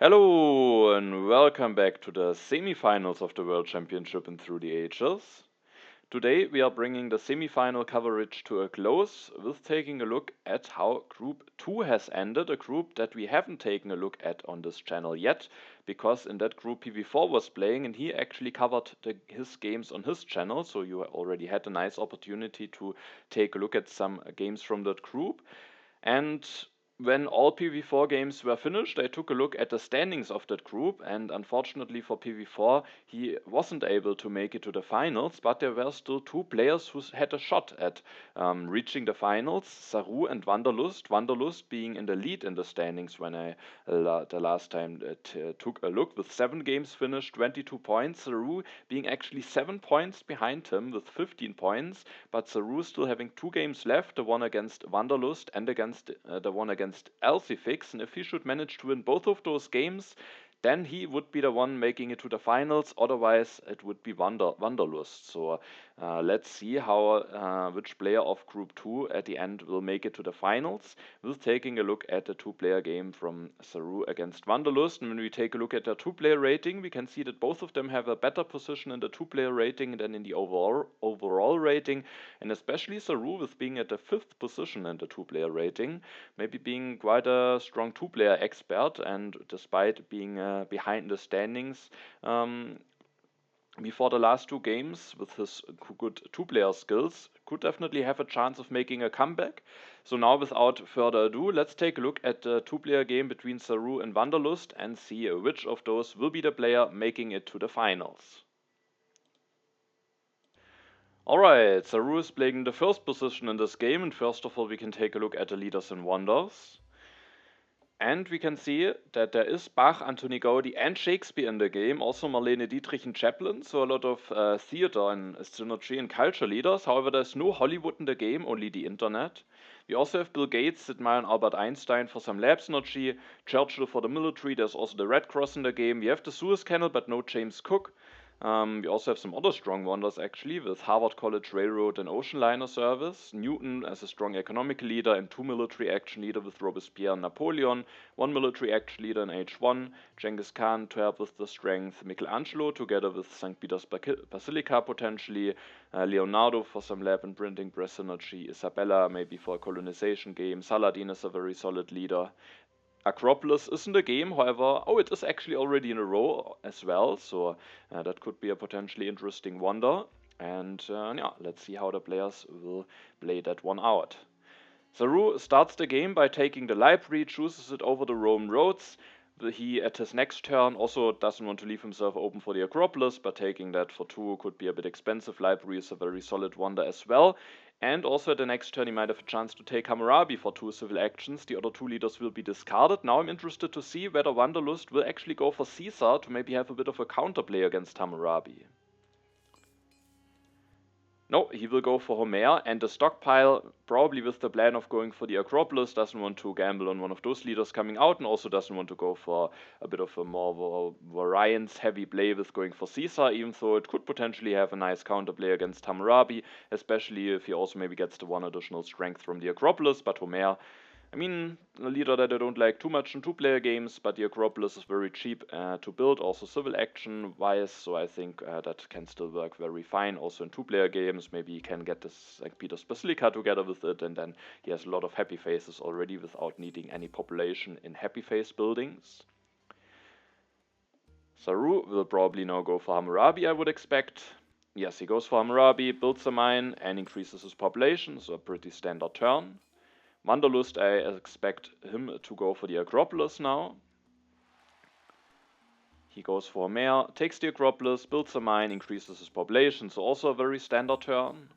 Hello and welcome back to the semifinals of the World Championship in Through the Ages. Today we are bringing the semifinal coverage to a close with taking a look at how Group 2 has ended, a group that we haven't taken a look at on this channel yet, because in that group PV4 was playing and he actually covered his games on his channel, so you already had a nice opportunity to take a look at some games from that group. And when all PV4 games were finished, I took a look at the standings of that group, and unfortunately for PV4, he wasn't able to make it to the finals, but there were still two players who had a shot at reaching the finals, Saru and Wanderlust. Wanderlust being in the lead in the standings when I the last time took a look, with 7 games finished, 22 points. Saru being actually 7 points behind him with 15 points, but Saru still having 2 games left, the one against Wanderlust and against the one against Elcifix, and if he should manage to win both of those games, then he would be the one making it to the finals. Otherwise, it would be Wanderlust. So let's see how which player of Group 2 at the end will make it to the finals. We're taking a look at the two-player game from Saru against Wanderlust, and when we take a look at their two-player rating, we can see that both of them have a better position in the two-player rating than in the overall rating, and especially Saru with being at the 5th position in the two-player rating, maybe being quite a strong two-player expert, and despite being behind the standings before the last 2 games with his good two-player skills, could definitely have a chance of making a comeback. So now, without further ado, let's take a look at the two-player game between Saru and Wanderlust and see which of those will be the player making it to the finals. Alright, Saru is playing the first position in this game, and first of all we can take a look at the leaders and wonders. And we can see that there is Bach, Anthony Gaudi and Shakespeare in the game, also Marlene Dietrich and Chaplin, so a lot of theater and synergy and culture leaders. However, there's no Hollywood in the game, only the internet. We also have Bill Gates, Sid Meier and Albert Einstein for some lab synergy, Churchill for the military, there's also the Red Cross in the game. We have the Suez Canal, but no James Cook. We also have some other strong wonders actually, with Harvard College Railroad and Ocean Liner Service, Newton as a strong economic leader and 2 military action leader with Robespierre and Napoleon, 1 military action leader in H1, Genghis Khan to help with the strength, Michelangelo together with St. Peter's Basilica potentially, Leonardo for some lab and printing press synergy, Isabella maybe for a colonization game, Saladin is a very solid leader. Acropolis is in the game, however, it is actually already in a row as well, so that could be a potentially interesting wonder. And yeah, let's see how the players will play that one out. Saru starts the game by taking the library, chooses it over the Roman roads. He, at his next turn, also doesn't want to leave himself open for the Acropolis, but taking that for 2 could be a bit expensive. Library is a very solid wonder as well. And also at the next turn, he might have a chance to take Hammurabi for 2 civil actions. The other 2 leaders will be discarded. Now I'm interested to see whether Wanderlust will actually go for Caesar to maybe have a bit of a counterplay against Hammurabi. No, he will go for Homer, and the stockpile, probably with the plan of going for the Acropolis, doesn't want to gamble on one of those leaders coming out, and also doesn't want to go for a bit of a more variance-heavy play with going for Caesar, even though it could potentially have a nice counterplay against Hammurabi, especially if he also maybe gets the 1 additional strength from the Acropolis. But Homer, I mean, a leader that I don't like too much in 2-player games, but the Acropolis is very cheap to build, also civil action wise, so I think that can still work very fine. Also in 2-player games, maybe he can get this St. Peter's Basilica together with it, and then he has a lot of happy faces already without needing any population in happy face buildings. Saru will probably now go for Hammurabi, I would expect. Yes, he goes for Hammurabi, builds a mine, and increases his population, so a pretty standard turn. Wanderlust, I expect him to go for the Acropolis now. He goes for a mare, takes the Acropolis, builds a mine, increases his population, so also a very standard turn.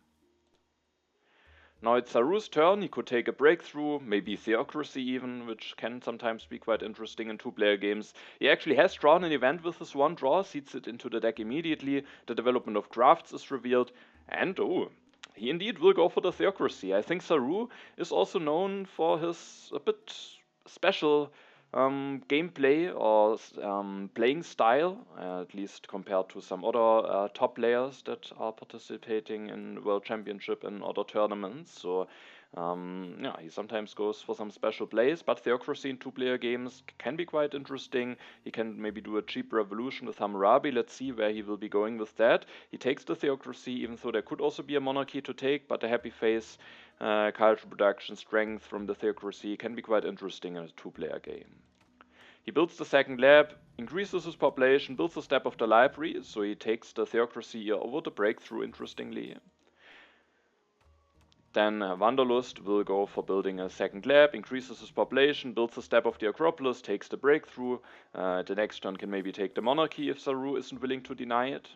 Now it's Saru's turn. He could take a breakthrough, maybe theocracy even, which can sometimes be quite interesting in 2-player games. He actually has drawn an event with his 1 draw, seeds it into the deck immediately. The development of crafts is revealed, and he indeed will go for the theocracy. I think Saru is also known for his a bit special gameplay or playing style, at least compared to some other top players that are participating in World Championship and other tournaments. So Yeah, he sometimes goes for some special plays, but Theocracy in two-player games can be quite interesting. He can maybe do a cheap revolution with Hammurabi. Let's see where he will be going with that. He takes the Theocracy, even though there could also be a monarchy to take, but the happy face, culture production, strength from the Theocracy can be quite interesting in a two-player game. He builds the second lab, increases his population, builds a step of the library, so he takes the Theocracy over the breakthrough, interestingly. Then Wanderlust will go for building a second lab, increases his population, builds a step of the Acropolis, takes the breakthrough. The next turn can maybe take the monarchy if Saru isn't willing to deny it.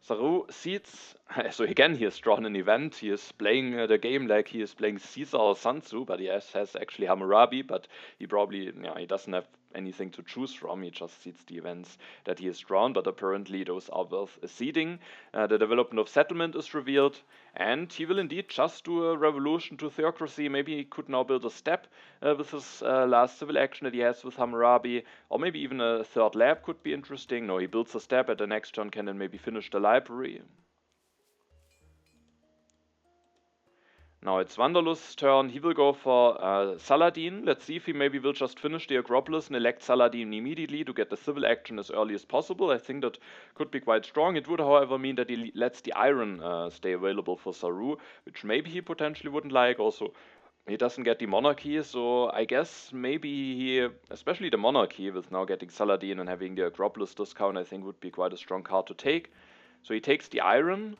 Saru seeds, so again he has drawn an event, he is playing the game like he is playing Caesar or Sun Tzu, but he has actually Hammurabi, but he probably, he doesn't have anything to choose from, he just seeds the events that he has drawn, but apparently those are worth seeding. The development of settlement is revealed, and he will indeed just do a revolution to theocracy. Maybe he could now build a step with his last civil action that he has with Hammurabi, or maybe even a third lab could be interesting. No, he builds a step at the next turn, can then maybe finish the library. Now it's Wanderlust's turn. He will go for Saladin. Let's see if he maybe will just finish the Acropolis and elect Saladin immediately to get the civil action as early as possible. I think that could be quite strong. It would, however, mean that he lets the iron stay available for Saru, which maybe he potentially wouldn't like. Also, he doesn't get the monarchy, so I guess maybe he, especially the monarchy, with now getting Saladin and having the Acropolis discount, I think would be quite a strong card to take. So he takes the iron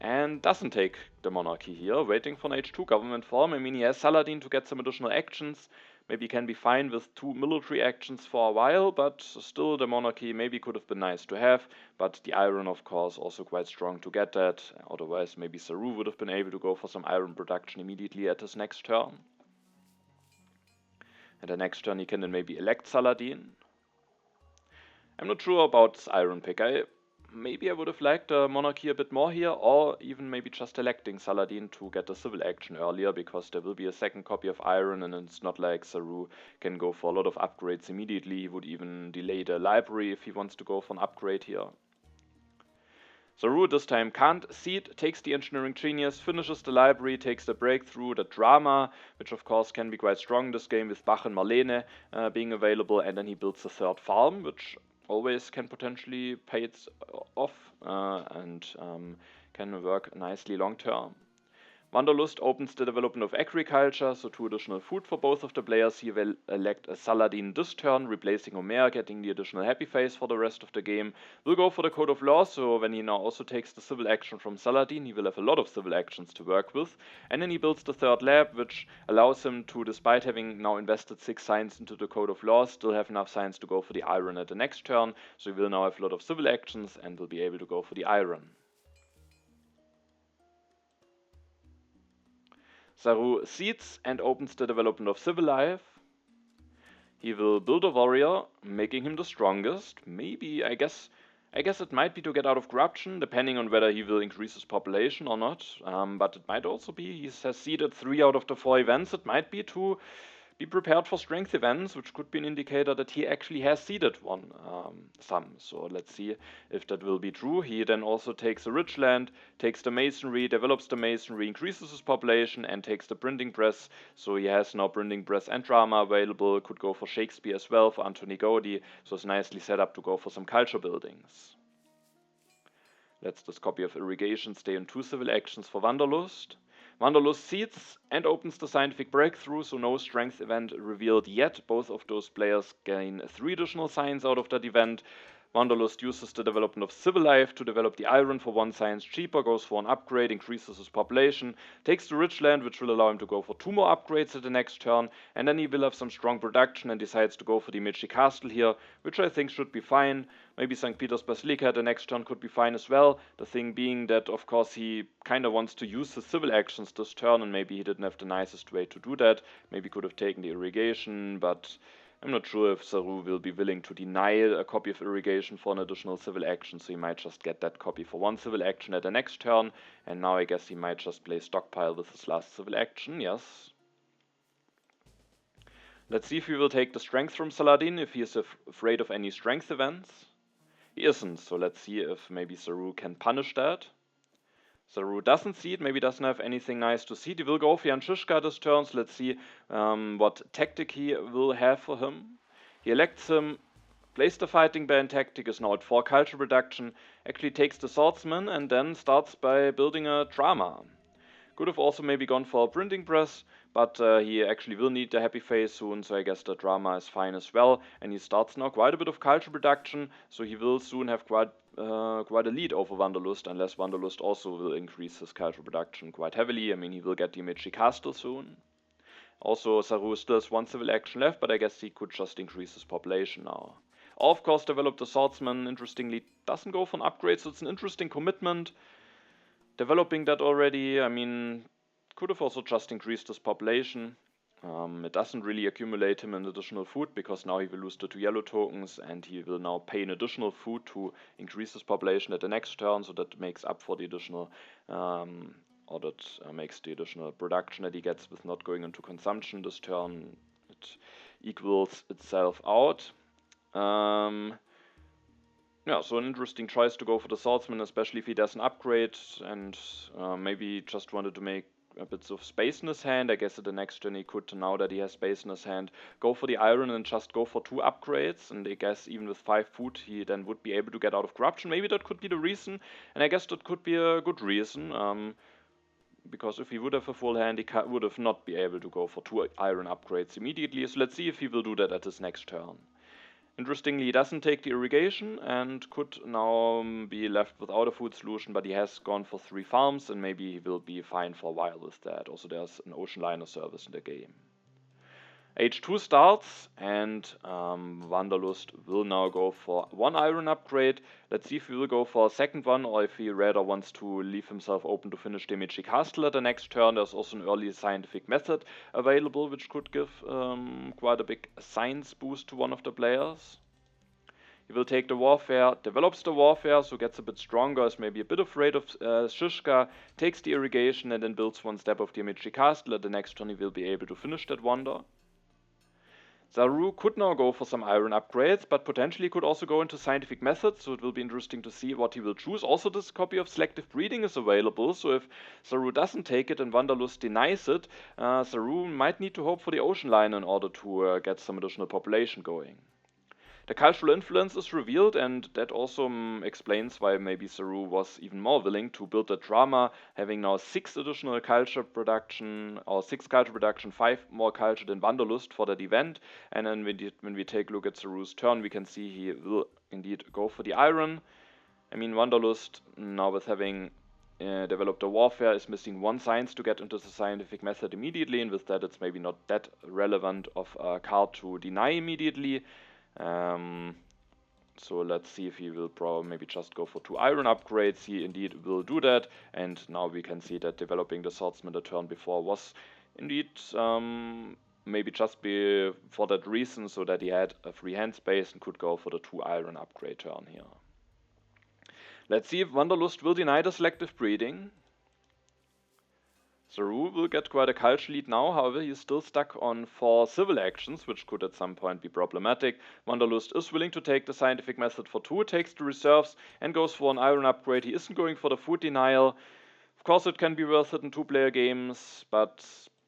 and doesn't take the monarchy here, waiting for an H2 government form. I mean, he has Saladin to get some additional actions. Maybe he can be fine with 2 military actions for a while, but still the monarchy maybe could have been nice to have. But the iron, of course, also quite strong to get that. Otherwise, maybe Saru would have been able to go for some iron production immediately at his next turn. And the next turn he can then maybe elect Saladin. I'm not sure about this iron pick. Maybe I would have liked the monarchy a bit more here, or even maybe just electing Saladin to get the civil action earlier, because there will be a second copy of iron, and it's not like Saru can go for a lot of upgrades immediately. He would even delay the library if he wants to go for an upgrade here. Saru this time can't seed, takes the engineering genius, finishes the library, takes the breakthrough, the drama, which of course can be quite strong in this game with Bach and Marlene being available, and then he builds the third farm, which always can potentially pay it off and can work nicely long term. Wanderlust opens the development of agriculture, so 2 additional food for both of the players. He will elect a Saladin this turn, replacing Omer, getting the additional happy face for the rest of the game. Will go for the Code of Law, so when he now also takes the civil action from Saladin, he will have a lot of civil actions to work with. And then he builds the third lab, which allows him to, despite having now invested 6 science into the Code of Law, still have enough science to go for the iron at the next turn. So he will now have a lot of civil actions and will be able to go for the iron. Saru seeds and opens the development of civil life. He will build a warrior, making him the strongest. Maybe, I guess it might be to get out of corruption, depending on whether he will increase his population or not. But it might also be he has seeded 3 out of the 4 events. It might be to be prepared for strength events, which could be an indicator that he actually has seeded some. So let's see if that will be true. He then also takes a rich land, takes the masonry, develops the masonry, increases his population, and takes the printing press. So he has now printing press and drama available. Could go for Shakespeare as well, for Anthony Gaudi. So it's nicely set up to go for some culture buildings. Let's this copy of irrigation stay in 2 civil actions for Wanderlust. Wanderlust seeds and opens the scientific breakthrough, so no strength event revealed yet. Both of those players gain 3 additional science out of that event. Wanderlust uses the development of civil life to develop the iron for 1 science cheaper, goes for an upgrade, increases his population, takes the rich land, which will allow him to go for 2 more upgrades at the next turn, and then he will have some strong production and decides to go for the Medici Castle here, which I think should be fine. Maybe St. Peter's Basilica at the next turn could be fine as well. The thing being that, of course, he kind of wants to use his civil actions this turn, and maybe he didn't have the nicest way to do that. Maybe could have taken the irrigation, but I'm not sure if Saru will be willing to deny a copy of irrigation for an additional civil action, so he might just get that copy for 1 civil action at the next turn, and now I guess he might just play stockpile with his last civil action, yes. Let's see if he will take the strength from Saladin, if he is afraid of any strength events. He isn't, so let's see if maybe Saru can punish that. Saru doesn't see it, maybe doesn't have anything nice to see. He will go for Jan Žižka this turn, so let's see what tactic he will have for him. He elects him, plays the fighting bear in tactic, is now at 4 culture reduction, actually takes the swordsman and then starts by building a drama. Could have also maybe gone for a printing press, but he actually will need the happy face soon, so I guess the drama is fine as well. And he starts now quite a bit of culture production, so he will soon have quite a lead over Wanderlust, unless Wanderlust also will increase his culture production quite heavily. I mean, he will get the Amici Castle soon. Also, Saru still has 1 civil action left, but I guess he could just increase his population now. Of course, develop the swordsman, interestingly, doesn't go for an upgrade, so it's an interesting commitment. Developing that already, I mean, could have also just increased his population. It doesn't really accumulate him in additional food because now he will lose the 2 yellow tokens and he will now pay an additional food to increase his population at the next turn, so that makes up for the additional, makes the additional production that he gets with not going into consumption this turn. It equals itself out. Yeah, so an interesting choice to go for the swordsman, especially if he does an upgrade and maybe just wanted to make a bit of space in his hand. I guess at the next turn he could, now that he has space in his hand, go for the iron and just go for 2 upgrades. And I guess even with 5 food he then would be able to get out of corruption. Maybe that could be the reason, and I guess that could be a good reason. Because if he would have a full hand, he would have not be able to go for 2 iron upgrades immediately. So let's see if he will do that at his next turn. Interestingly, he doesn't take the irrigation and could now be left without a food solution, but he has gone for 3 farms and maybe he will be fine for a while with that. Also, there's an ocean liner service in the game. H2 starts and Wanderlust will now go for 1 iron upgrade. Let's see if he will go for a second one or if he rather wants to leave himself open to finish the Amici Castle at the next turn. There's also an early scientific method available which could give quite a big science boost to one of the players. He will take the warfare, develops the warfare, so gets a bit stronger, is maybe a bit afraid of Žižka, takes the irrigation and then builds 1 step of the Amici Castle. At the next turn he will be able to finish that wonder. Saru could now go for some iron upgrades, but potentially could also go into scientific methods, so it will be interesting to see what he will choose. Also, this copy of selective breeding is available, so if Saru doesn't take it and Wanderlust denies it, Saru might need to hope for the ocean line in order to get some additional population going. The cultural influence is revealed, and that also explains why maybe Saru was even more willing to build a drama, having now 6 additional culture production, or 6 culture production, 5 more culture than Wanderlust for that event. And then when we take a look at Saru's turn, we can see he will indeed go for the iron. I mean, Wanderlust, now with having developed a warfare, is missing 1 science to get into the scientific method immediately, and with that it's maybe not that relevant of a card to deny immediately. So let's see if he will probably maybe just go for 2 iron upgrades. He indeed will do that, and now we can see that developing the swordsman the turn before was indeed maybe just be for that reason, so that he had a free hand space and could go for the 2 iron upgrade turn here. Let's see if Wanderlust will deny the selective breeding. Saru will get quite a culture lead now, however he is still stuck on 4 civil actions, which could at some point be problematic. Wanderlust is willing to take the scientific method for 2, takes the reserves and goes for an iron upgrade. He isn't going for the food denial. Of course it can be worth it in 2-player games, but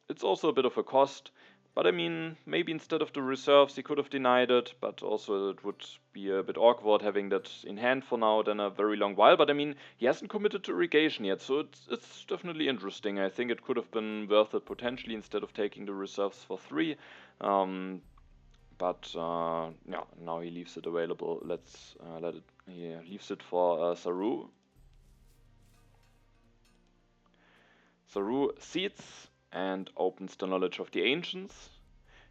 it's also a bit of a cost. But I mean, maybe instead of the reserves he could have denied it, but also it would be a bit awkward having that in hand for now then a very long while. But I mean, he hasn't committed to irrigation yet, so it's definitely interesting. I think it could have been worth it potentially instead of taking the reserves for 3. Yeah, now he leaves it available. Let's he leaves it for Saru. Saru seeds and opens the knowledge of the ancients.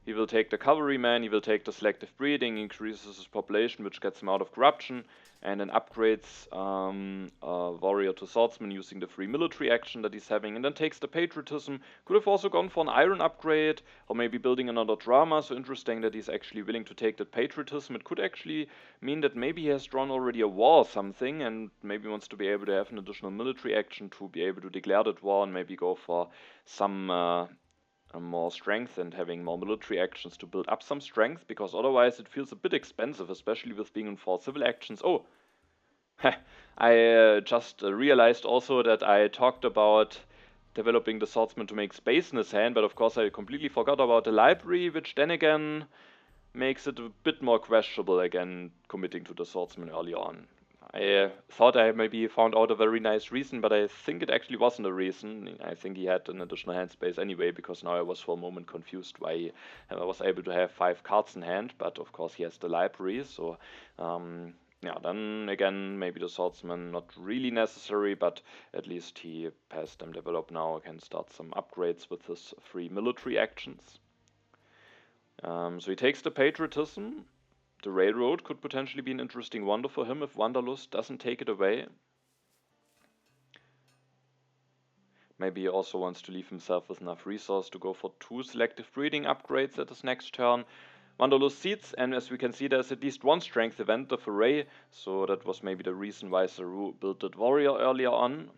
He will take the cavalryman, he will take the selective breeding, increases his population, which gets him out of corruption, and then upgrades a warrior to swordsman using the free military action that he's having, and then takes the patriotism. Could have also gone for an iron upgrade, or maybe building another drama, so interesting that he's actually willing to take that patriotism. It could actually mean that maybe he has drawn already a war or something, and maybe wants to be able to have an additional military action to be able to declare that war, and maybe go for some more strength and having more military actions to build up some strength, because otherwise it feels a bit expensive, especially with being in 4 civil actions. Oh, I just realized also that I talked about developing the swordsman to make space in his hand, but of course I completely forgot about the library, which then again makes it a bit more questionable again committing to the swordsman early on. I thought I maybe found out a very nice reason, but I think it actually wasn't a reason. I think he had an additional hand space anyway, because now I was for a moment confused why he was able to have 5 cards in hand, but of course he has the library, so yeah, then again, maybe the swordsman not really necessary, but at least he has them developed now, can start some upgrades with his 3 military actions. So he takes the patriotism. The railroad could potentially be an interesting wonder for him if Wanderlust doesn't take it away. Maybe he also wants to leave himself with enough resource to go for 2 selective breeding upgrades at his next turn. Wanderlust seeds, and as we can see, there's at least 1 strength event of array, so that was maybe the reason why Saru built that warrior earlier on.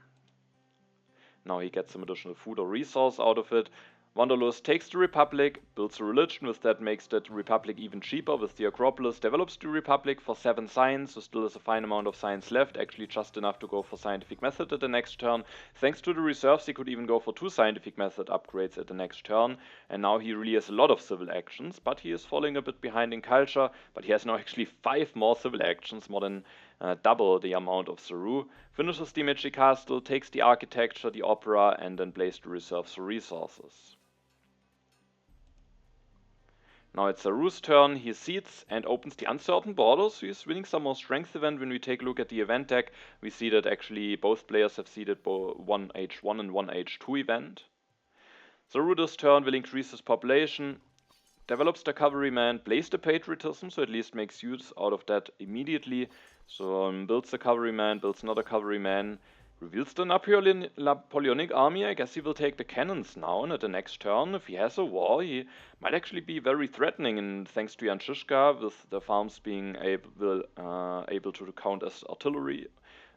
Now he gets some additional food or resource out of it. Wanderlust takes the Republic, builds a religion, with that makes that Republic even cheaper with the Acropolis, develops the Republic for 7 science, so still has a fine amount of science left, actually just enough to go for scientific method at the next turn. Thanks to the reserves he could even go for 2 scientific method upgrades at the next turn, and now he really has a lot of civil actions, but he is falling a bit behind in culture, but he has now actually 5 more civil actions, more than double the amount of Saru, finishes the Magic Castle, takes the architecture, the opera, and then plays the reserves for resources. Now it's Saru's turn, he seeds and opens the Uncertain Borders, so he's winning some more strength event. When we take a look at the event deck, we see that actually both players have seeded one H1 and one H2 event. Saru this turn will increase his population, develops the Cavalryman, plays the Patriotism, so at least makes use out of that immediately. So builds the Cavalryman, builds another Cavalryman, reveals the Napoleonic army. I guess he will take the cannons now, and at the next turn, if he has a war, he might actually be very threatening, and thanks to Jan Žižka, with the farms being able to count as artillery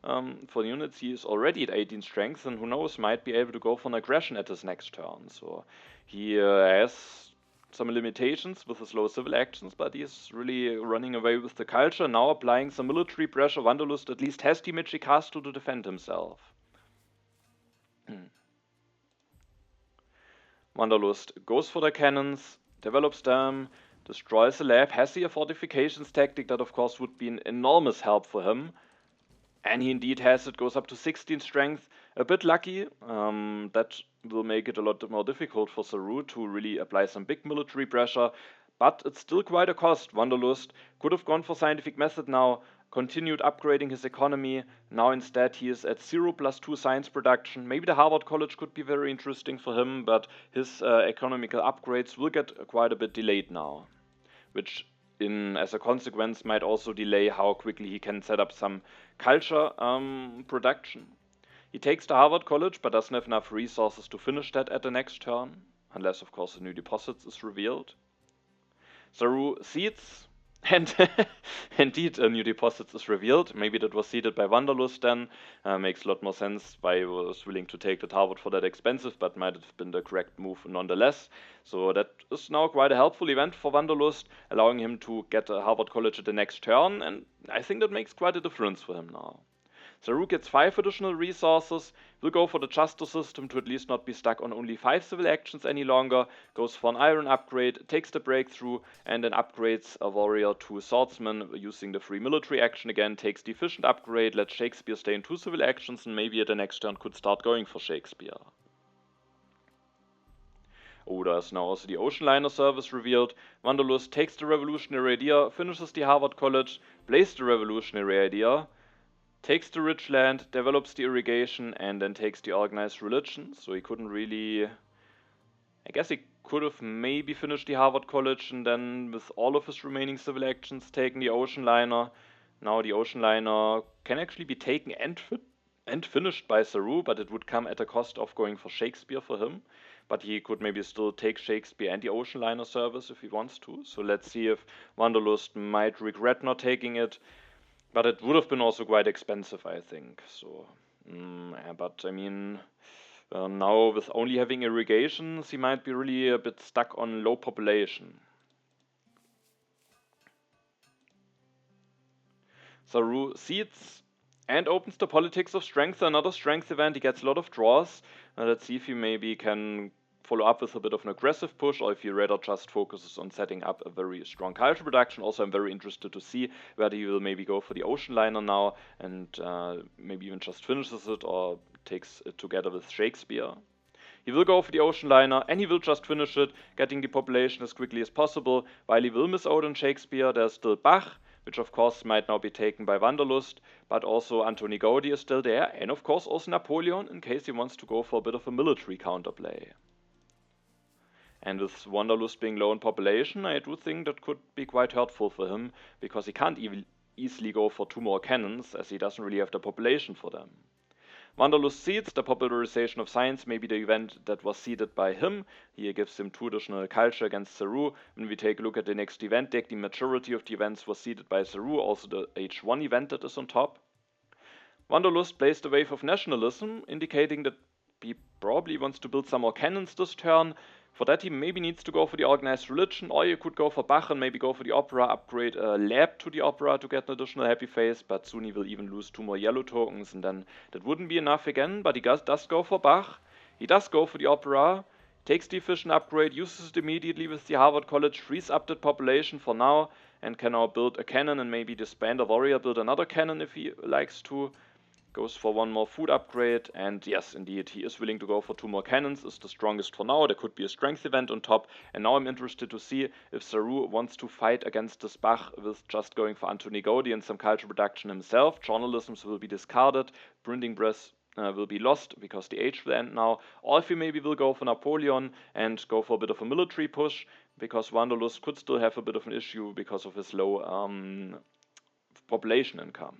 for the units, he is already at 18 strength, and who knows, might be able to go for an aggression at his next turn. So he has some limitations with his low civil actions, but he's really running away with the culture, now applying some military pressure. Wanderlust at least has the Magic Castle to defend himself. Wanderlust goes for the cannons, develops them, destroys the lab, has the fortifications tactic that of course would be an enormous help for him. And he indeed has it, goes up to 16 strength. A bit lucky, that will make it a lot more difficult for Saru to really apply some big military pressure, but it's still quite a cost. Wanderlust could have gone for scientific method now, continued upgrading his economy. Now instead he is at 0+2 science production. Maybe the Harvard College could be very interesting for him, but his economical upgrades will get quite a bit delayed now, which as a consequence might also delay how quickly he can set up some culture production. He takes the Harvard College, but doesn't have enough resources to finish that at the next turn, unless of course a new deposits is revealed. Saru seeds, and indeed a new deposits is revealed. Maybe that was seeded by Wanderlust then. Makes a lot more sense why he was willing to take the Harvard for that expensive, but might have been the correct move nonetheless. So that is now quite a helpful event for Wanderlust, allowing him to get a Harvard College at the next turn, and I think that makes quite a difference for him now. Saru gets 5 additional resources, will go for the justice system to at least not be stuck on only 5 civil actions any longer, goes for an iron upgrade, takes the breakthrough, and then upgrades a warrior to a swordsman using the free military action again, takes the efficient upgrade, lets Shakespeare stay in 2 civil actions, and maybe at the next turn could start going for Shakespeare. Oh, there's now also the Ocean Liner service revealed. Wanderlust takes the revolutionary idea, finishes the Harvard College, plays the revolutionary idea, takes the rich land, develops the irrigation, and then takes the organized religion. So he couldn't really... I guess he could have maybe finished the Harvard College and then with all of his remaining civil actions taken the Ocean Liner. Now the Ocean Liner can actually be taken and finished by Saru, but it would come at a cost of going for Shakespeare for him. But he could maybe still take Shakespeare and the Ocean Liner service if he wants to. So let's see if Wanderlust might regret not taking it. But it would have been also quite expensive, I think. So, but I mean, now with only having irrigations, he might be really a bit stuck on low population. Saru seeds, And opens the Politics of Strength, another strength event. He gets a lot of draws. Let's see if he maybe can follow up with a bit of an aggressive push, or if he rather just focuses on setting up a very strong culture production. Also, I'm very interested to see whether he will maybe go for the Ocean Liner now and maybe even just finishes it or takes it together with Shakespeare. He will go for the Ocean Liner and he will just finish it, getting the population as quickly as possible. While he will miss out on Shakespeare, there's still Bach, which of course might now be taken by Wanderlust, but also Antoni Gaudi is still there, and of course also Napoleon in case he wants to go for a bit of a military counterplay. And with Wanderlust being low in population, I do think that could be quite hurtful for him, because he can't easily go for 2 more cannons, as he doesn't really have the population for them. Wanderlust seeds, the popularization of science, may be the event that was seeded by him. Here gives him 2 additional culture against Saru. When we take a look at the next event deck, the majority of the events was seeded by Saru, also the H1 event that is on top. Wanderlust plays the wave of nationalism, indicating that he probably wants to build some more cannons this turn. For that he maybe needs to go for the organized religion, or you could go for Bach and maybe go for the opera, upgrade a lab to the opera to get an additional happy face, but soon he will even lose 2 more yellow tokens, and then that wouldn't be enough again, but he does go for Bach. He does go for the opera, takes the efficient upgrade, uses it immediately with the Harvard College, frees up that population for now, and can now build a cannon and maybe disband a warrior, build another cannon if he likes to. Goes for 1 more food upgrade, and yes, indeed, he is willing to go for 2 more cannons, is the strongest for now. There could be a strength event on top, and now I'm interested to see if Saru wants to fight against this Bach with just going for Antoni Gaudi and some culture production himself. Journalisms will be discarded, printing press will be lost because the age will end now, or if he maybe will go for Napoleon and go for a bit of a military push, because Wanderlust could still have a bit of an issue because of his low population income.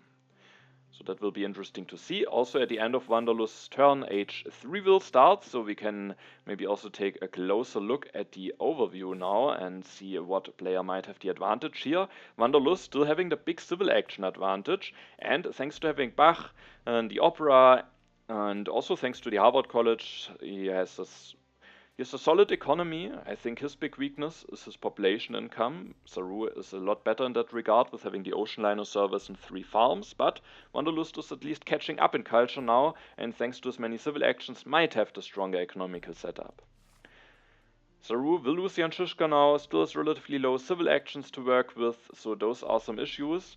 So that will be interesting to see. Also at the end of Wanderlust's turn, H3 will start, so we can maybe also take a closer look at the overview now and see what player might have the advantage here. Wanderlust still having the big civil action advantage, and thanks to having Bach and the opera, and also thanks to the Harvard College, he has a solid economy. I think his big weakness is his population income. Saru is a lot better in that regard with having the Ocean Liner service and 3 farms, but Wanderlust is at least catching up in culture now, and thanks to his many civil actions might have the stronger economical setup. Saru will lose Jan Žižka now, still has relatively low civil actions to work with, so those are some issues.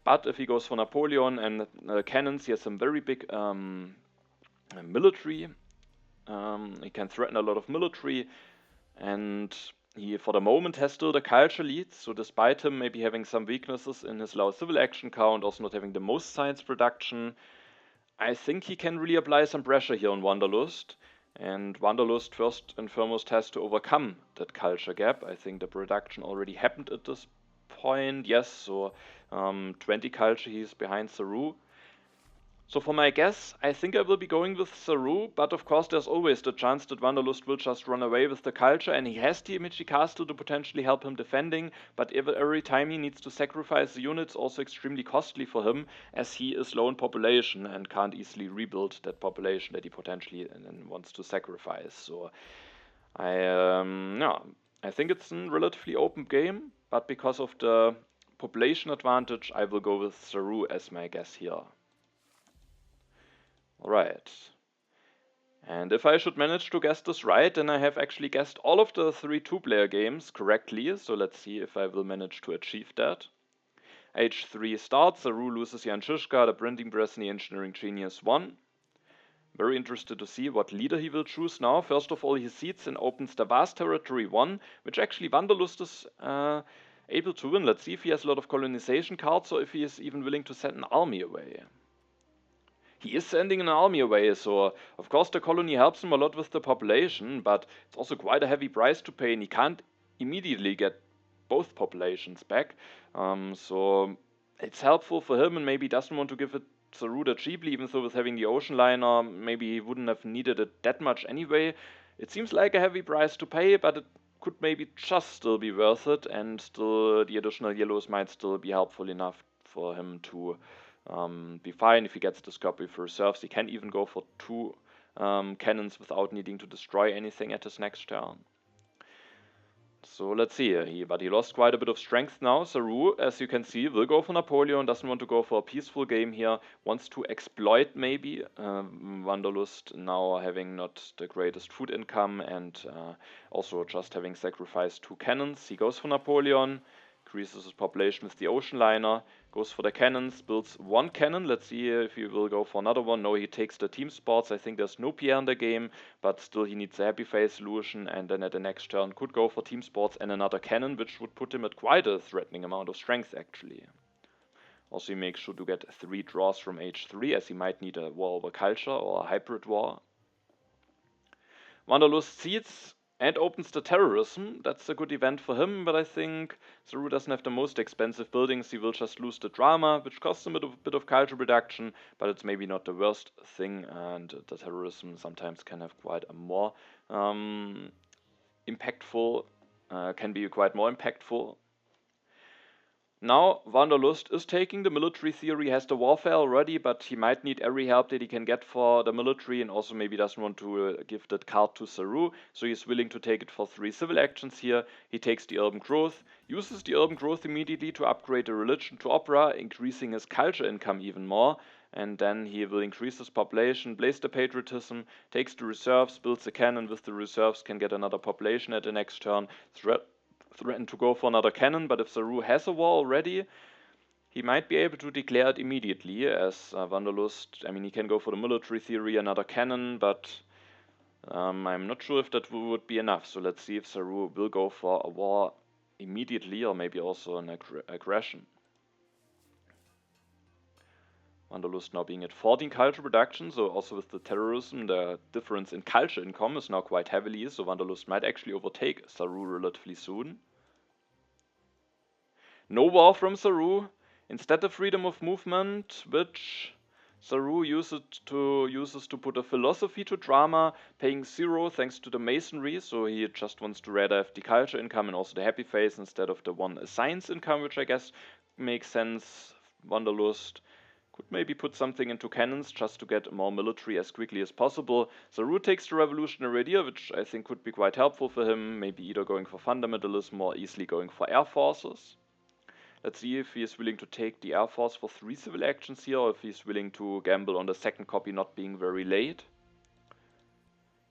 But if he goes for Napoleon and cannons, he has some very big military. He can threaten a lot of military, and he for the moment has still the culture lead, so despite him maybe having some weaknesses in his low civil action count, also not having the most science production, I think he can really apply some pressure here on Wanderlust, and Wanderlust first and foremost has to overcome that culture gap. I think the production already happened at this point, yes, so 20 culture he's behind Saru. So for my guess, I think I will be going with Saru, but of course there's always the chance that Wanderlust will just run away with the culture, and he has the Amici Castle to potentially help him defending, but every time he needs to sacrifice the units, also extremely costly for him, as he is low in population and can't easily rebuild that population that he potentially wants to sacrifice. So I think it's a relatively open game, but because of the population advantage, I will go with Saru as my guess here. Alright, and if I should manage to guess this right, then I have actually guessed all of the 3 2-player games correctly, so let's see if I will manage to achieve that. H3 starts, Saru loses Jan Žižka, the printing press and the engineering genius 1. Very interested to see what leader he will choose now. First of all, he seeds and opens the vast territory 1, which actually Wanderlust is able to win. Let's see if he has a lot of colonization cards or if he is even willing to send an army away. He is sending an army away, so of course the colony helps him a lot with the population, but it's also quite a heavy price to pay, and he can't immediately get both populations back. So it's helpful for him, and maybe he doesn't want to give it Saru that cheaply, even though with having the Ocean Liner, maybe he wouldn't have needed it that much anyway. It seems like a heavy price to pay, but it could maybe just still be worth it, and still the additional yellows might still be helpful enough for him to be fine. If he gets the Scorpio for reserves, he can even go for 2 cannons without needing to destroy anything at his next turn. So let's see, but he lost quite a bit of strength now. Saru, as you can see, will go for Napoleon, doesn't want to go for a peaceful game here, wants to exploit maybe. Wanderlust now having not the greatest food income and also just having sacrificed 2 cannons. He goes for Napoleon, increases his population with the ocean liner, goes for the cannons, builds 1 cannon. Let's see if he will go for another one. No, he takes the team sports. I think there's no Pierre in the game, but still he needs a happy face solution, and then at the next turn could go for team sports and another cannon, which would put him at quite a threatening amount of strength actually. Also, he makes sure to get 3 draws from H3, as he might need a war over culture or a hybrid war. Wanderlust seeds and opens the terrorism. That's a good event for him, but I think Saru doesn't have the most expensive buildings. He will just lose the drama, which costs him a bit of culture reduction, but it's maybe not the worst thing, and the terrorism sometimes can have quite a more impactful, can be quite more impactful. Now, Wanderlust is taking the military theory, has the warfare already, but he might need every help that he can get for the military, and also maybe doesn't want to give that card to Saru, so he's willing to take it for 3 civil actions here. He takes the urban growth, uses the urban growth immediately to upgrade the religion to opera, increasing his culture income even more, and then he will increase his population, blaze the patriotism, takes the reserves, builds a cannon with the reserves, can get another population at the next turn, threaten to go for another cannon, but if Saru has a war already, he might be able to declare it immediately, as Wanderlust, I mean, he can go for the military theory, another cannon, but I'm not sure if that would be enough. So let's see if Saru will go for a war immediately, or maybe also an aggression. Wanderlust now being at 14 culture reduction, so also with the terrorism, the difference in culture income is now quite heavily, so Wanderlust might actually overtake Saru relatively soon. No war from Saru, instead the freedom of movement, which Saru uses to put a philosophy to drama, paying 0 thanks to the masonry, so he just wants to rather have the culture income and also the happy face instead of the 1 science income, which I guess makes sense. Wanderlust could maybe put something into cannons just to get more military as quickly as possible. Saru takes the revolutionary idea, which I think could be quite helpful for him, maybe either going for fundamentalism or easily going for air forces. Let's see if he is willing to take the Air Force for 3 civil actions here, or if he's willing to gamble on the second copy not being very late.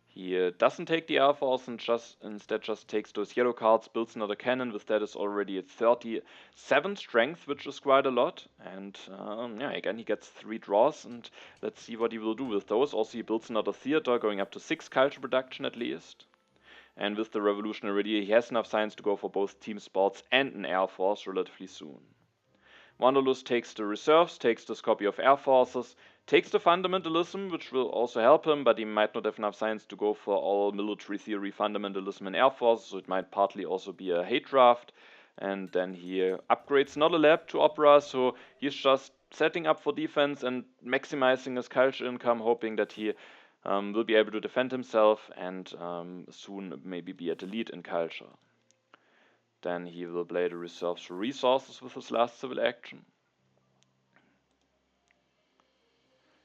He doesn't take the Air Force and instead just takes those yellow cards, builds another cannon. With that is already at 37 strength, which is quite a lot. And yeah, again he gets 3 draws, and let's see what he will do with those. Also he builds another theater, going up to 6 culture production at least. And with the revolutionary idea, he has enough science to go for both team sports and an air force relatively soon. Wanderlust takes the reserves, takes this copy of air forces, takes the fundamentalism, which will also help him, but he might not have enough science to go for all military theory, fundamentalism, and air forces, so it might partly also be a hate draft. And then he upgrades not a lab to opera, so he's just setting up for defense and maximizing his culture income, hoping that he will be able to defend himself and soon maybe be at the lead in culture. Then he will play the reserves for resources with his last civil action.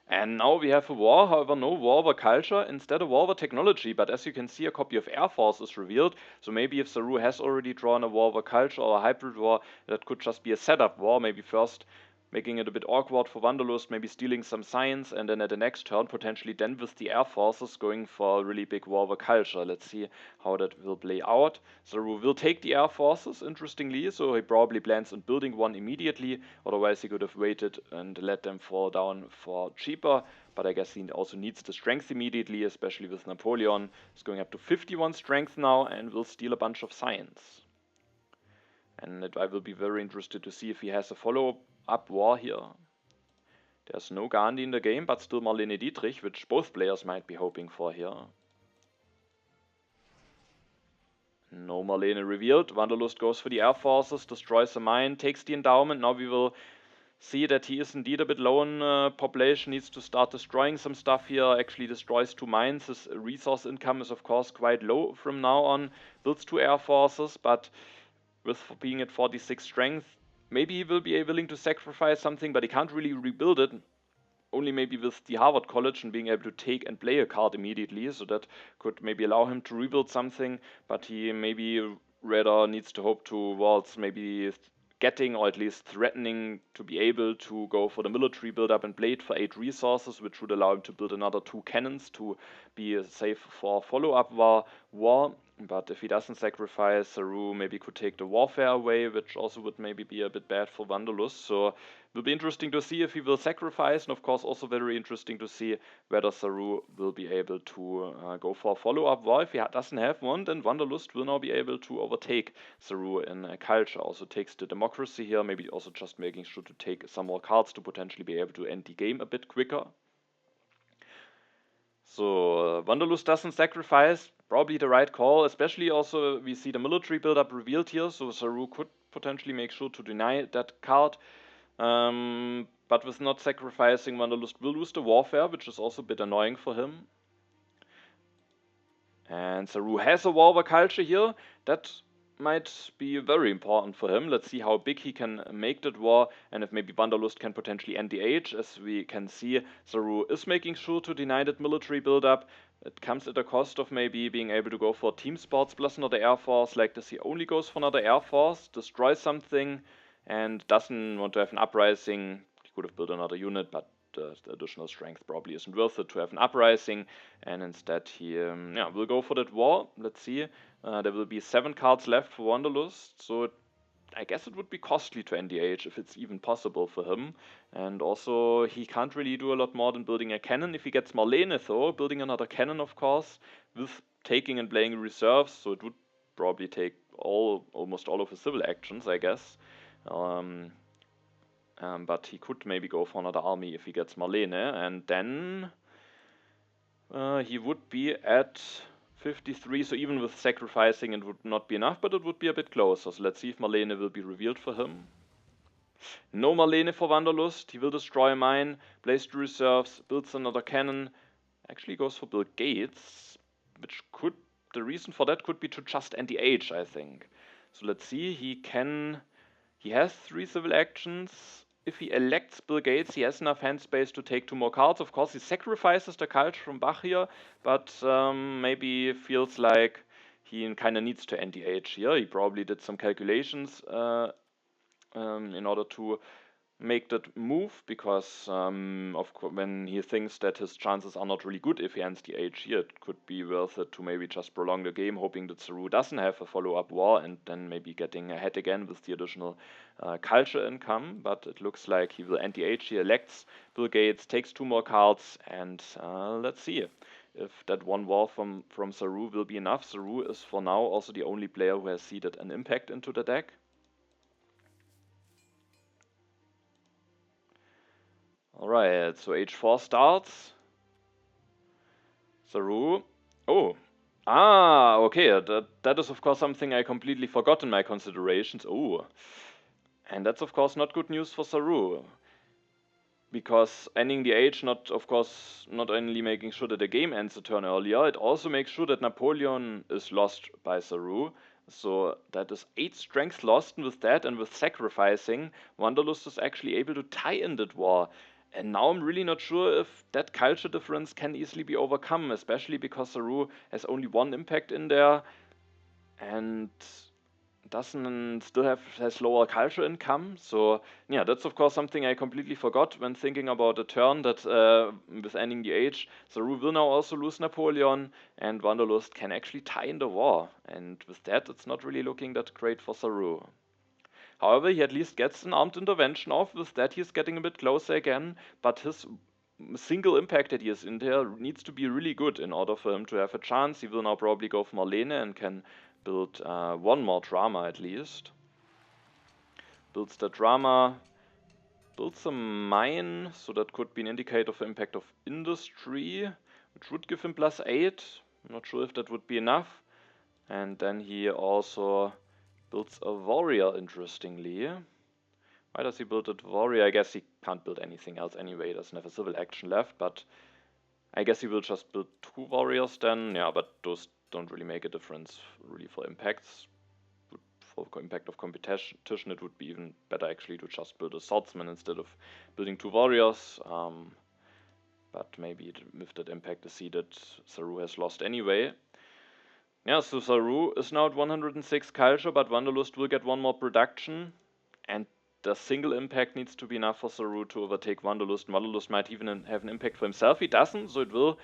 And now we have a war, however no war over culture, instead a war over technology, but as you can see a copy of Air Force is revealed, so maybe if Saru has already drawn a war over culture or a hybrid war, that could just be a setup war, maybe first making it a bit awkward for Wanderlust, maybe stealing some science, and then at the next turn, potentially then with the air forces going for a really big war over culture. Let's see how that will play out. Saru will take the air forces, interestingly, so he probably plans on building 1 immediately, otherwise he could have waited and let them fall down for cheaper, but I guess he also needs the strength immediately, especially with Napoleon. He's going up to 51 strength now and will steal a bunch of science. And I will be very interested to see if he has a follow-up war here. There's no Gandhi in the game, but still Marlene Dietrich, which both players might be hoping for here. No Marlene revealed. Wanderlust goes for the air forces, destroys a mine, takes the endowment. Now we will see that he is indeed a bit low in population, needs to start destroying some stuff here, actually destroys 2 mines. His resource income is of course quite low from now on, builds 2 air forces, but with being at 46 strength, maybe he will be willing to sacrifice something, but he can't really rebuild it. Only maybe with the Harvard College and being able to take and play a card immediately, so that could maybe allow him to rebuild something, but he maybe rather needs to hope towards maybe getting, or at least threatening, to be able to go for the military build-up and blade for 8 resources, which would allow him to build another 2 cannons to be safe for follow-up war. But if he doesn't sacrifice, Saru maybe could take the warfare away, which also would maybe be a bit bad for Wanderlust. So it will be interesting to see if he will sacrifice, and of course also very interesting to see whether Saru will be able to go for a follow-up war. If he doesn't have one, then Wanderlust will now be able to overtake Saru in culture. Also takes the democracy here, maybe also just making sure to take some more cards to potentially be able to end the game a bit quicker. So Wanderlust doesn't sacrifice, probably the right call, especially also we see the military build-up revealed here, so Saru could potentially make sure to deny that card. But with not sacrificing, Wanderlust will lose the warfare, which is also a bit annoying for him. And Saru has a war over culture here. That might be very important for him. Let's see how big he can make that war, and if maybe Wanderlust can potentially end the age. As we can see, Saru is making sure to deny that military build-up. It comes at a cost of maybe being able to go for team sports plus another air force. Like this, he only goes for another air force, destroys something, and doesn't want to have an uprising. He could have built another unit, but the additional strength probably isn't worth it to have an uprising, and instead he will go for that war. Let's see. There will be 7 cards left for Wanderlust, so I guess it would be costly to end the age if it's even possible for him. And also he can't really do a lot more than building a cannon. If he gets Marlene though, building another cannon of course, with taking and playing reserves, so it would probably take almost all of his civil actions, I guess. But he could maybe go for another army if he gets Marlene, and then he would be at 53, so even with sacrificing it would not be enough, but it would be a bit closer. So let's see if Marlene will be revealed for him. No Marlene for Wanderlust. He will destroy a mine, plays the reserves, builds another cannon, actually goes for Bill Gates, which could, the reason for that could be to just end the age, I think. So let's see, he has 3 civil actions. If he elects Bill Gates, he has enough hand space to take 2 more cards. Of course, he sacrifices the culture from Bach here, but maybe feels like he kind of needs to end the age here. He probably did some calculations in order to make that move, because when he thinks that his chances are not really good if he ends the age here, it could be worth it to maybe just prolong the game, hoping that Saru doesn't have a follow-up war, and then maybe getting ahead again with the additional culture income. But it looks like he will end the age. He elects Bill Gates, takes 2 more cards, and let's see if that 1 war from Saru will be enough. Saru is for now also the only player who has seeded an impact into the deck. Alright, so H4 starts. Saru. Oh. Okay. That is of course something I completely forgot in my considerations. Oh. And that's of course not good news for Saru. Because ending the age not only making sure that the game ends a turn earlier, it also makes sure that Napoleon is lost by Saru. So that is 8 strength lost, and with that and with sacrificing, Wanderlust is actually able to tie in that war. And now I'm really not sure if that culture difference can easily be overcome, especially because Saru has only 1 impact in there and has lower culture income. So yeah, that's of course something I completely forgot when thinking about the turn, that with ending the age, Saru will now also lose Napoleon, and Wanderlust can actually tie in the war. And with that, it's not really looking that great for Saru. However, he at least gets an armed intervention off. With that, he's getting a bit closer again, but his single impact that he is in there needs to be really good in order for him to have a chance. He will now probably go for Marlene and can build 1 more drama at least. Builds the drama, builds a mine, so that could be an indicator of impact of industry, which would give him +8. I'm not sure if that would be enough. And then he also builds a warrior, interestingly. Why does he build a warrior? I guess he can't build anything else anyway. He doesn't have a civil action left, but I guess he will just build 2 warriors then. Yeah, but those don't really make a difference really for impacts. For impact of competition, it would be even better actually to just build a swordsman instead of building 2 warriors. But maybe if that impact is seeded, Saru has lost anyway. Yeah, so Saru is now at 106 culture, but Wanderlust will get one more production, and the single impact needs to be enough for Saru to overtake Wanderlust. Wanderlust might even have an impact for himself. He doesn't, so it will.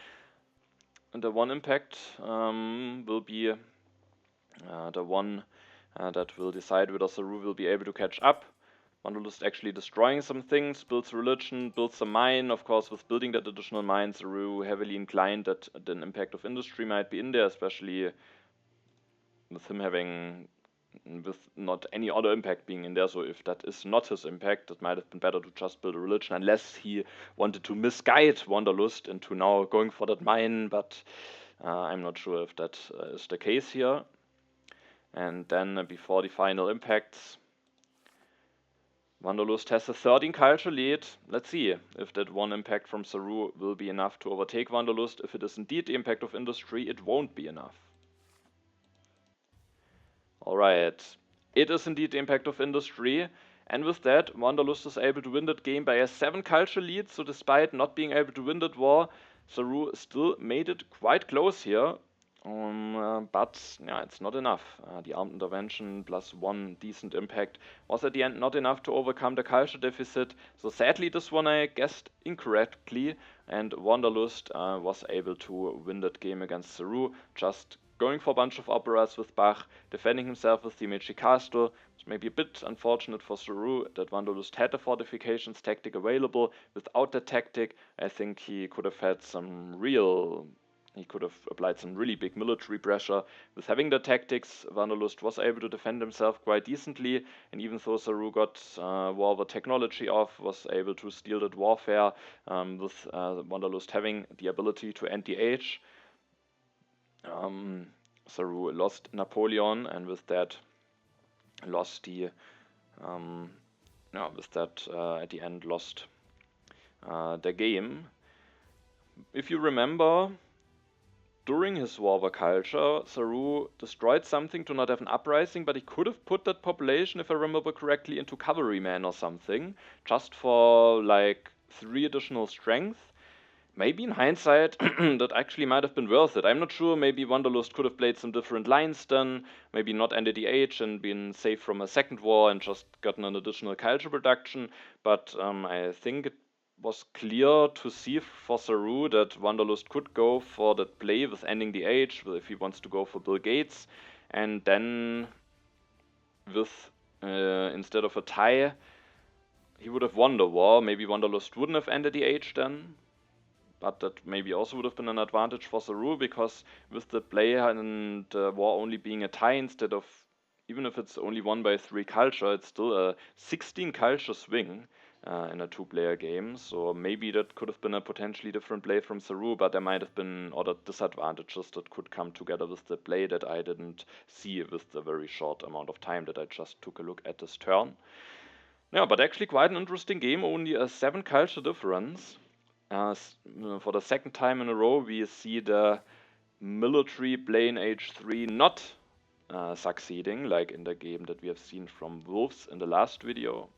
And the one impact will be the one that will decide whether Saru will be able to catch up. Wanderlust actually destroying some things, builds religion, builds some mine. Of course, with building that additional mine, Saru heavily inclined that the impact of industry might be in there, especially with him having, with not any other impact being in there. So if that is not his impact, it might have been better to just build a religion, unless he wanted to misguide Wanderlust into now going for that mine, but I'm not sure if that is the case here. And then before the final impacts, Wanderlust has a 13 culture lead. Let's see if that one impact from Saru will be enough to overtake Wanderlust. If it is indeed the impact of industry, it won't be enough. Alright, it is indeed the impact of industry, and with that, Wanderlust is able to win that game by a 7 culture lead, so despite not being able to win that war, Saru still made it quite close here. But yeah, it's not enough. The armed intervention plus one decent impact was at the end not enough to overcome the culture deficit. So sadly, this one I guessed incorrectly, and Wanderlust was able to win that game against Saru, just going for a bunch of operas with Bach, defending himself with the Meiji Castle. It's maybe a bit unfortunate for Saru that Wanderlust had the fortifications tactic available. Without that tactic, I think he could have had some real... He could have applied some really big military pressure. With having the tactics, Wanderlust was able to defend himself quite decently, and even though Saru got war the technology off, was able to steal that warfare, with Wanderlust having the ability to end the age. Saru lost Napoleon, and with that lost the at the end lost the game. If you remember, during his war culture, Saru destroyed something to not have an uprising, but he could have put that population, if I remember correctly, into cavalrymen or something, just for like 3 additional strength. Maybe in hindsight, that actually might have been worth it. I'm not sure, maybe Wanderlust could have played some different lines then, maybe not ended the age and been safe from a second war and just gotten an additional culture production, but I think it was clear to see for Saru that Wanderlust could go for that play with ending the age, if he wants to go for Bill Gates, and then with, instead of a tie, he would have won the war. Maybe Wanderlust wouldn't have ended the age then, but that maybe also would have been an advantage for Saru, because with the play and war only being a tie instead of, even if it's only won by 3 culture, it's still a 16 culture swing in a 2-player game. So maybe that could have been a potentially different play from Saru, but there might have been other disadvantages that could come together with the play that I didn't see with the very short amount of time that I just took a look at this turn. Yeah, but actually quite an interesting game, only a 7 culture difference. For the second time in a row, we see the military play in H3 not succeeding, like in the game that we have seen from Wolves in the last video.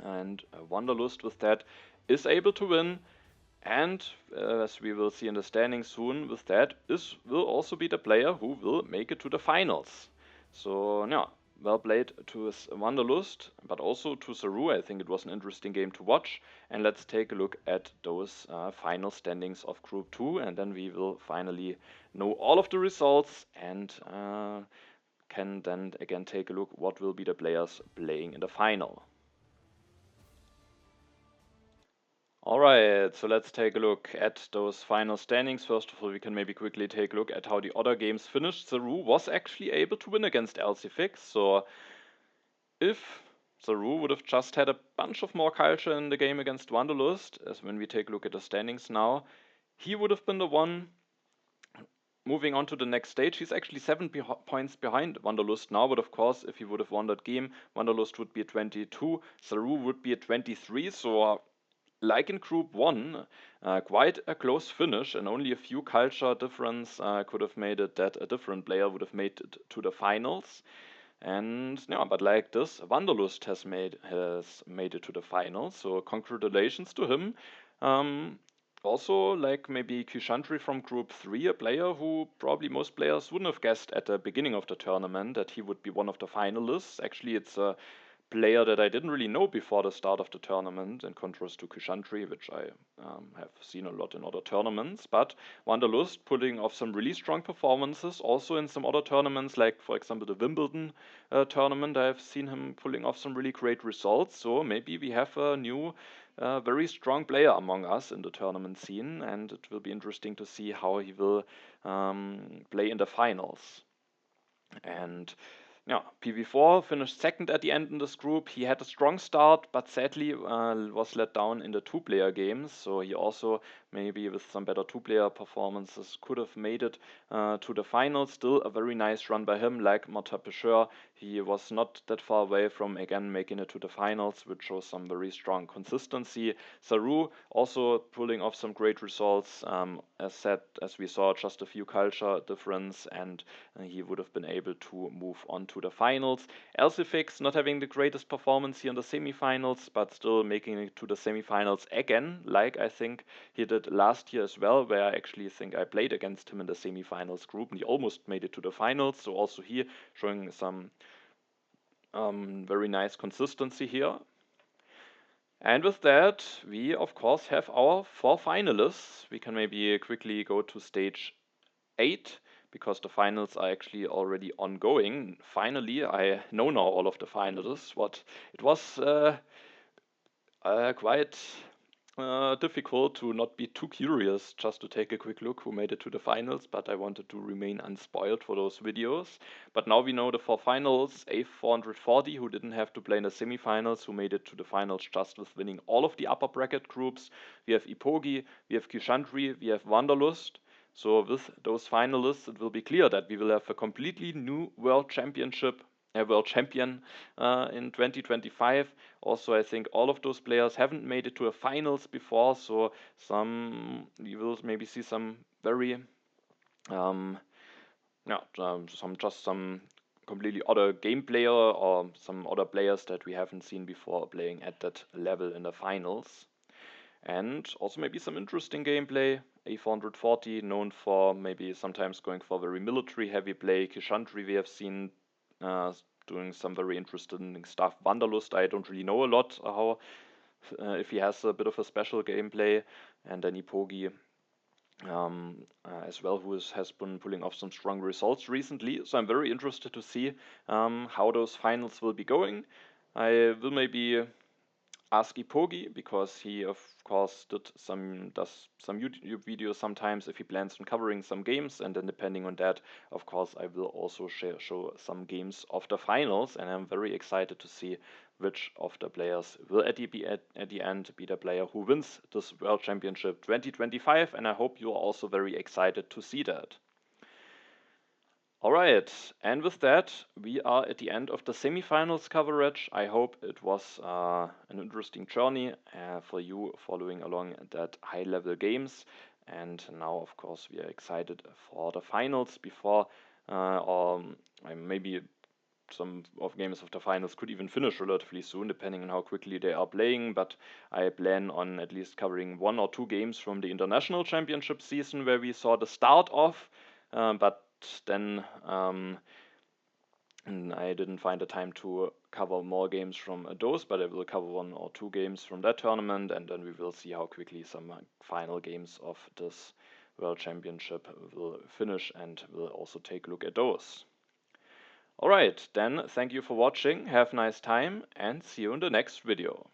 And Wanderlust with that is able to win, and as we will see in the standings soon, with that will also be the player who will make it to the finals. So yeah, well played to Wanderlust, but also to Saru. I think it was an interesting game to watch. And let's take a look at those final standings of Group 2, and then we will finally know all of the results and can then again take a look what will be the players playing in the final. Alright, so let's take a look at those final standings. First of all, we can maybe quickly take a look at how the other games finished. Saru was actually able to win against LCFix, so if Saru would have just had a bunch of more culture in the game against Wanderlust, as when we take a look at the standings now, he would have been the one moving on to the next stage. He's actually 7 points behind Wanderlust now, but of course, if he would have won that game, Wanderlust would be at 22, Saru would be at 23, so like in Group 1, quite a close finish, and only a few culture difference could have made it that a different player would have made it to the finals. And yeah, but like this, Wanderlust has made it to the finals, so congratulations to him. Also, like maybe Kishantri from Group 3, a player who probably most players wouldn't have guessed at the beginning of the tournament that he would be one of the finalists. Actually, it's a player that I didn't really know before the start of the tournament, in contrast to Kishantri, which I have seen a lot in other tournaments. But Wanderlust pulling off some really strong performances, also in some other tournaments, like for example the Wimbledon tournament. I've seen him pulling off some really great results. So maybe we have a new, very strong player among us in the tournament scene, and it will be interesting to see how he will play in the finals. And yeah, PV4 finished second at the end in this group. He had a strong start, but sadly was let down in the two-player games. So he also, maybe with some better two-player performances, could have made it to the finals. Still a very nice run by him, like Martin Pecheur. He was not that far away from, again, making it to the finals, which shows some very strong consistency. Saru also pulling off some great results. As said, as we saw, just a few culture difference, and he would have been able to move on to the finals. Elsifix not having the greatest performance here in the semifinals, but still making it to the semifinals again, like I think he did last year as well, where I actually think I played against him in the semifinals group, and he almost made it to the finals. So also here showing some very nice consistency here. And with that, we of course have our 4 finalists. We can maybe quickly go to stage 8, because the finals are actually already ongoing. Finally, I know now all of the finalists. What it was quite difficult to not be too curious, just to take a quick look who made it to the finals, but I wanted to remain unspoiled for those videos. But now we know the 4 finals. A440, who didn't have to play in the semifinals, who made it to the finals just with winning all of the upper bracket groups. We have Ipogi, we have Kishantri, we have Wanderlust. So with those finalists, it will be clear that we will have a completely new world champion in 2025. Also, I think all of those players haven't made it to a finals before, so you will maybe see some very some completely other game player, or some other players that we haven't seen before playing at that level in the finals. And also maybe some interesting gameplay. A440, known for maybe sometimes going for very military heavy play. Kishantri, we have seen doing some very interesting stuff. Wanderlust, I don't really know a lot how if he has a bit of a special gameplay. And then Ipogi as well, who has been pulling off some strong results recently. So I'm very interested to see how those finals will be going. I will maybe ask Ipogi, because he of course does some YouTube videos sometimes, if he plans on covering some games, and then depending on that, of course, I will also show some games of the finals, and I'm very excited to see which of the players will at the end be the player who wins this World Championship 2025, and I hope you are also very excited to see that. Alright, and with that, we are at the end of the semifinals coverage. I hope it was an interesting journey for you following along that high-level games. And now, of course, we are excited for the finals before, or maybe some of games of the finals could even finish relatively soon, depending on how quickly they are playing. But I plan on at least covering 1 or 2 games from the international championship season, where we saw the start of, but then I didn't find the time to cover more games from those, but I will cover 1 or 2 games from that tournament, and then we will see how quickly some final games of this World Championship will finish, and we'll also take a look at those. Alright, then thank you for watching, have a nice time, and see you in the next video.